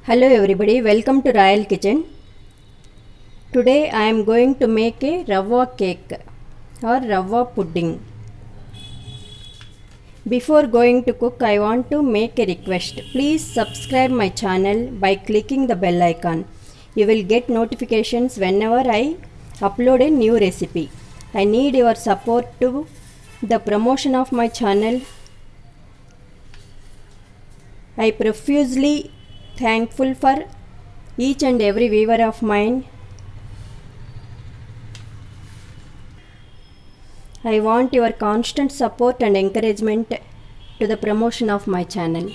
Hello everybody, welcome to Royal Kitchen. Today I am going to make a rava cake or rava pudding. Before going to cook, I want to make a request. Please subscribe my channel by clicking the bell icon. You will get notifications whenever I upload a new recipe. I need your support to the promotion of my channel. I profusely thankful for each and every viewer of mine. I want your constant support and encouragement to the promotion of my channel.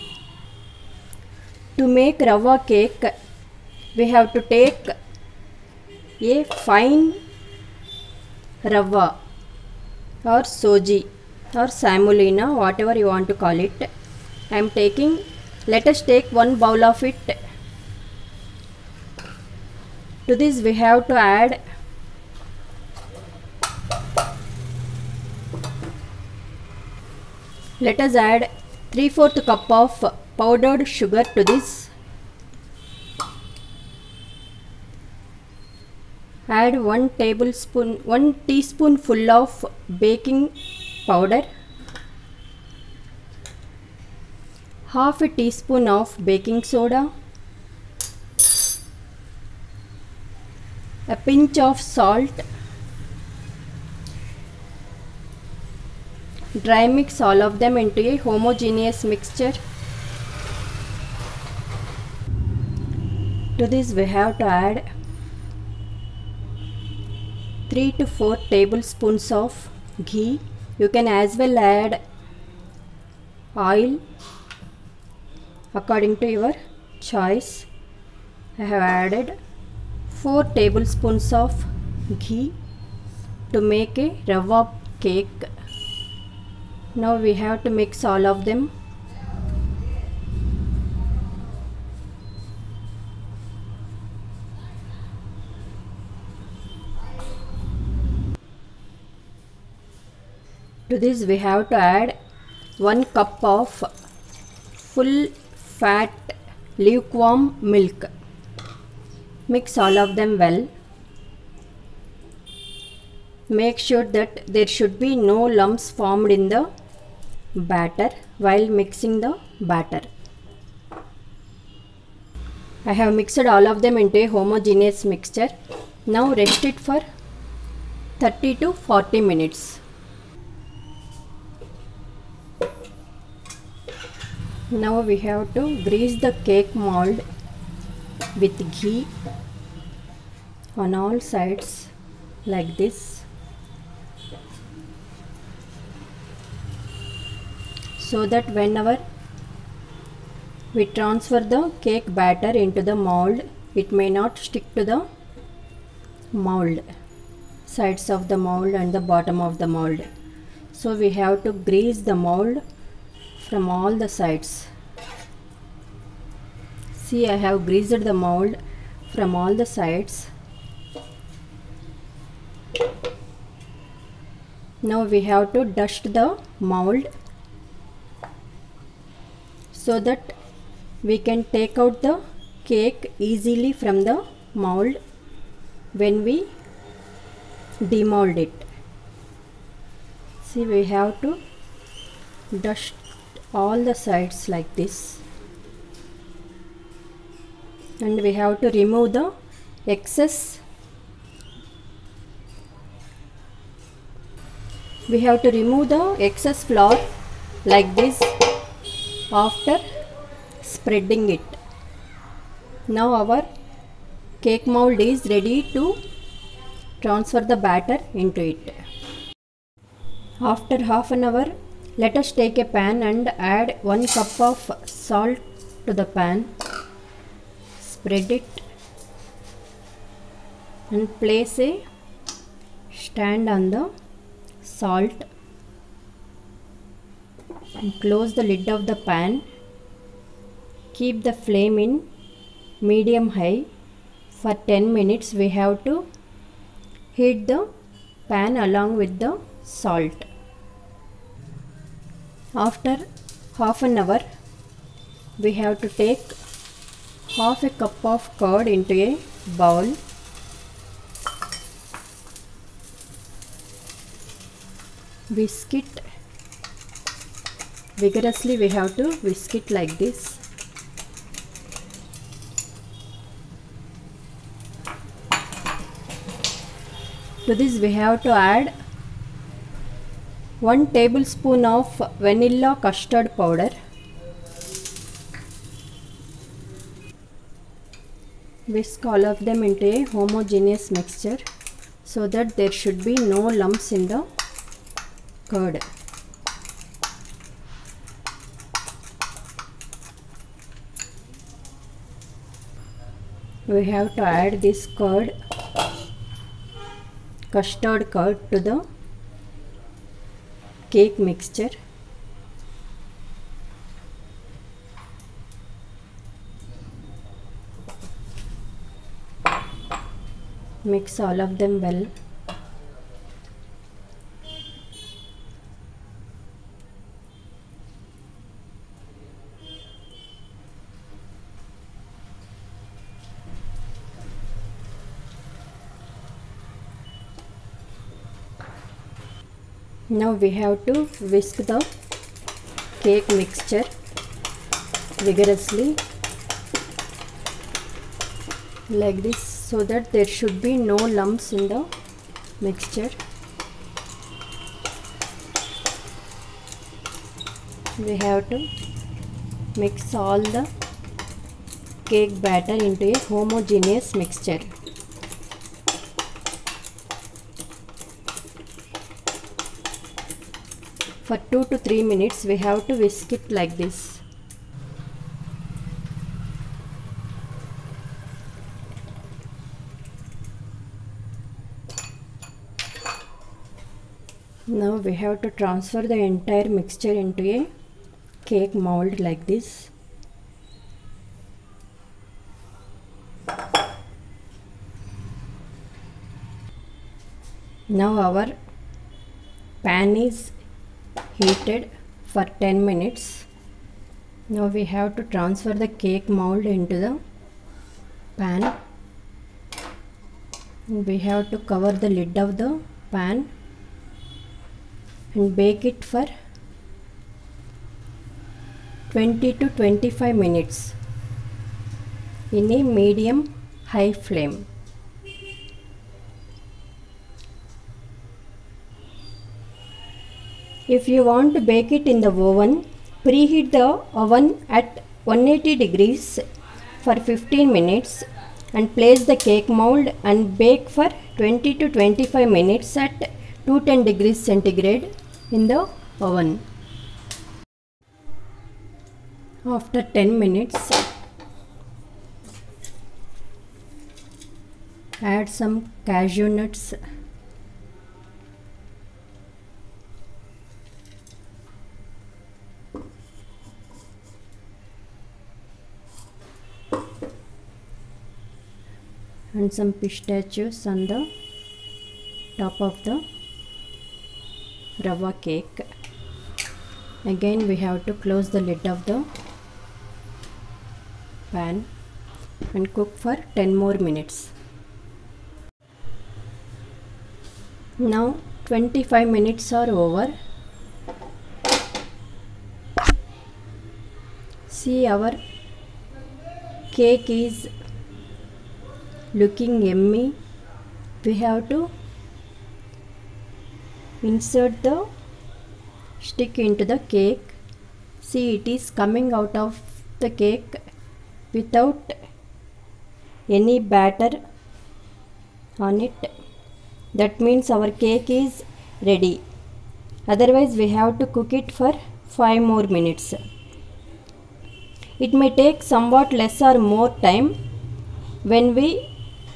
To make rava cake, we have to take a fine rava or soji or semolina, whatever you want to call it. I am taking, let us take 1 bowl of it. To this we have to add let us add 3/4 cup of powdered sugar to this. Add 1 teaspoonful of baking powder, half a teaspoon of baking soda, a pinch of salt. Dry mix all of them into a homogeneous mixture. To this we have to add 3 to 4 tablespoons of ghee. You can as well add oil according to your choice. I have added 4 tablespoons of ghee to make a rava cake. Now we have to mix all of them. To this we have to add 1 cup of full fat lukewarm milk. Mix all of them well. Make sure that there should be no lumps formed in the batter while mixing the batter. I have mixed all of them into a homogeneous mixture. Now rest it for 30 to 40 minutes. Now we have to grease the cake mold with ghee on all sides like this, so that whenever we transfer the cake batter into the mold, it may not stick to the mold, sides of the mold and the bottom of the mold. So we have to grease the mold from all the sides. See, I have greased the mold from all the sides. Now we have to dust the mold so that we can take out the cake easily from the mold when we demold it. See, we have to dust all the sides like this, and we have to remove the excess. We have to remove the excess flour like this after spreading it. Now our cake mold is ready to transfer the batter into it. After half an hour, let us take a pan and add 1 cup of salt to the pan. Spread it and place a stand on the salt and close the lid of the pan. Keep the flame in medium high for 10 minutes. We have to heat the pan along with the salt. After half an hour, we have to take half a cup of curd into a bowl. Whisk it vigorously. We have to whisk it like this. To this we have to add 1 tablespoon of vanilla custard powder. Whisk all of them into a homogeneous mixture so that there should be no lumps in the curd. We have to add this custard curd to the cake mixture. Mix all of them well. Now we have to whisk the cake mixture vigorously like this so that there should be no lumps in the mixture. We have to mix all the cake batter into a homogeneous mixture. For 2 to 3 minutes we have to whisk it like this. Now we have to transfer the entire mixture into a cake mold like this. Now our pan is heated for 10 minutes. Now we have to transfer the cake mold into the pan. We have to cover the lid of the pan and bake it for 20 to 25 minutes in a medium high flame. If you want to bake it in the oven, preheat the oven at 180 degrees for 15 minutes and place the cake mold and bake for 20 to 25 minutes at 210 degrees centigrade in the oven. After 10 minutes, add some cashew nuts, and some pistachios on the top of the rava cake. Again we have to close the lid of the pan and cook for 10 more minutes. Now 25 minutes are over. See, our cake is looking yummy. We have to insert the stick into the cake. See, it is coming out of the cake without any batter on it. That means our cake is ready. Otherwise we have to cook it for 5 more minutes. It may take somewhat less or more time. When we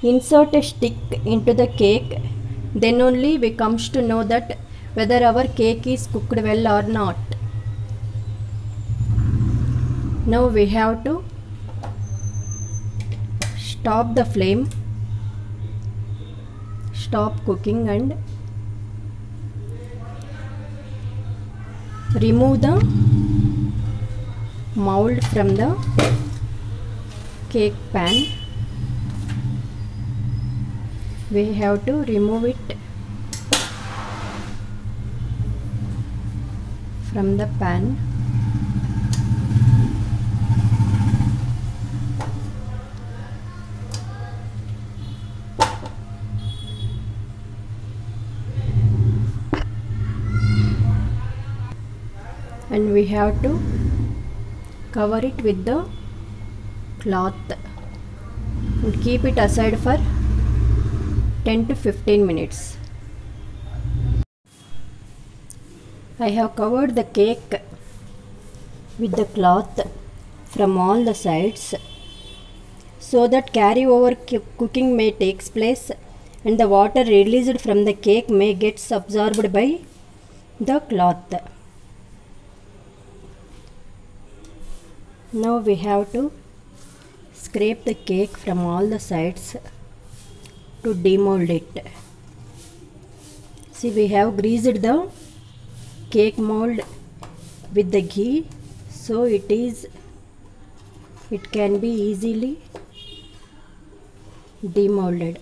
insert a stick into the cake, then only we comes to know that whether our cake is cooked well or not. Now we have to stop the flame, stop cooking and remove the mold from the cake pan. We have to remove it from the pan. And we have to cover it with the cloth and keep it aside for 10 to 15 minutes. I have covered the cake with the cloth from all the sides so that carryover cooking may takes place and the water released from the cake may get absorbed by the cloth. Now we have to scrape the cake from all the sides to demold it. See, we have greased the cake mold with the ghee, so it can be easily demolded.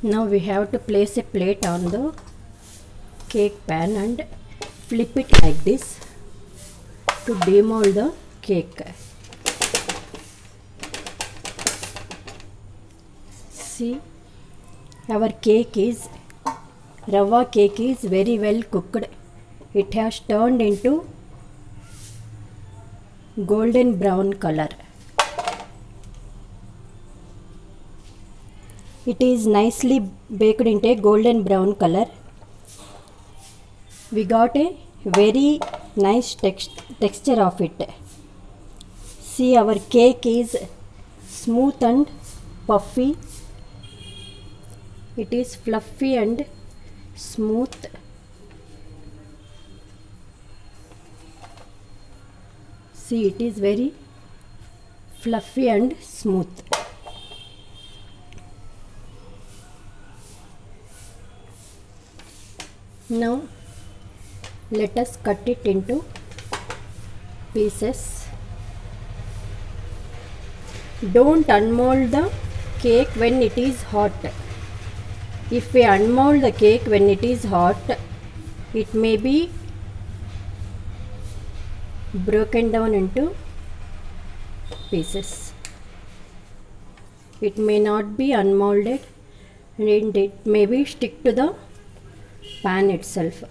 Now we have to place a plate on the cake pan and flip it like this to demold the cake. See, our rava cake is very well cooked. It has turned into golden brown color. It is nicely baked into a golden brown color. We got a very nice texture of it. See, our cake is smooth and puffy. It is fluffy and smooth. See, it is very fluffy and smooth. Now let us cut it into pieces. Don't unmold the cake when it is hot. If we unmold the cake when it is hot, it may be broken down into pieces. It may not be unmolded and it may be stick to the pan itself.